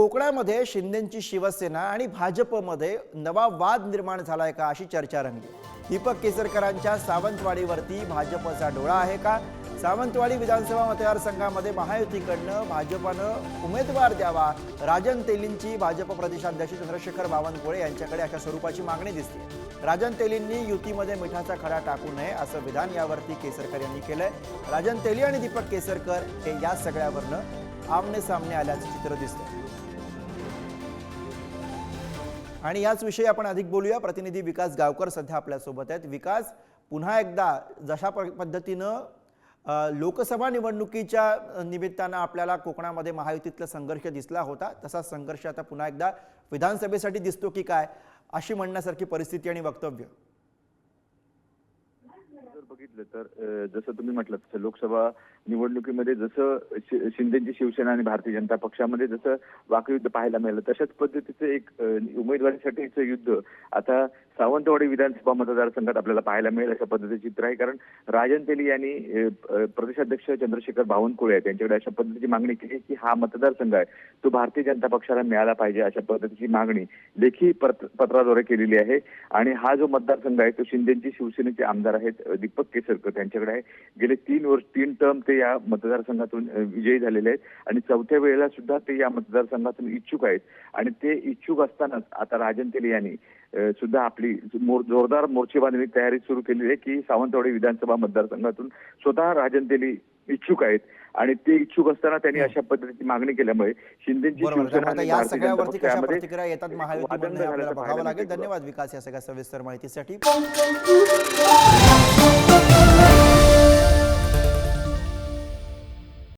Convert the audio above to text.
कोकणामध्ये शिंदेची शिवसेना आणि भाजपमध्ये नवा वाद निर्माण झालाय का अशी चर्चा रंगली। दीपक केसरकरांच्या सावंतवाडीवरती भाजपचा डोळा आहे का? सावंतवाडी विधानसभा मतदारसंघामध्ये महायुतीकडनं भाजपनं उमेदवार द्यावा, राजन तेलींची भाजप प्रदेशाध्यक्ष चंद्रशेखर बावनकुळे यांच्याकडे अशा स्वरूपाची मागणी दिसते। राजन तेलींनी युतीमध्ये मिठाचा खडा टाकू नये असं विधान यावरती केसरकर यांनी केलंय। राजन तेली आणि दीपक केसरकर हे या सगळ्यावरनं आमने सामने आल्याचं चित्र दिसतं आणि याच विषयी आपण अधिक बोलूया। प्रतिनिधी विकास गावकर सध्या आपल्या सोबत आहेत। विकास, पुन्हा एकदा जशा पद्धतीनं लोकसभा निवडणुकीच्या निमित्तानं आपल्याला कोकणामध्ये महायुतीतला संघर्ष दिसला होता, तसा संघर्ष आता पुन्हा एकदा विधानसभेसाठी दिसतो की काय, अशी म्हणण्यासारखी परिस्थिती आणि वक्तव्य? बघितलं तर जसं तुम्ही म्हटलं तसं लोकसभा निवडणुकीमध्ये जसं शिंदेची शिवसेना आणि भारतीय जनता पक्षामध्ये जसं वाकयुद्ध पाहायला मिळालं, तशाच पद्धतीचं एक उमेदवारीसाठीचं युद्ध आता सावंतवाडी विधानसभा मतदारसंघात आपल्याला पाहायला मिळेल अशा पद्धतीचं चित्र आहे। कारण राजन तेली यांनी प्रदेशाध्यक्ष चंद्रशेखर बावनकुळे आहेत त्यांच्याकडे अशा पद्धतीची मागणी केली की हा मतदारसंघ आहे तो भारतीय जनता पक्षाला मिळाला पाहिजे, अशा पद्धतीची मागणी लेखी पत्राद्वारे केलेली आहे। आणि हा जो मतदारसंघ आहे तो शिंदेची शिवसेनेचे आमदार आहेत दीपक केसरकर त्यांच्याकडे आहे। गेले 3 टर्म ते या मतदारसंघातून विजयी झालेले आहेत आणि 4थ्या वेळेला सुद्धा ते या मतदारसंघातून इच्छुक आहेत। आणि ते इच्छुक असतानाच आता राजन तेली यांनी सुद्धा आपली जोरदार मोर्चेबांधणी तयारी सुरू केली आहे की सावंतवाडी विधानसभा मतदारसंघातून स्वतः राजन तेली इच्छुक आहेत आणि ते इच्छुक असताना त्यांनी अशा पद्धतीची मागणी केल्यामुळे शिंदेची शिवसेना आणि या सगळ्यावरती कशा प्रतिक्रिया येतात महायुतीमध्ये आपल्याला बघावं लागेल। धन्यवाद विकास या सगळ्या सविस्तर माहितीसाठी।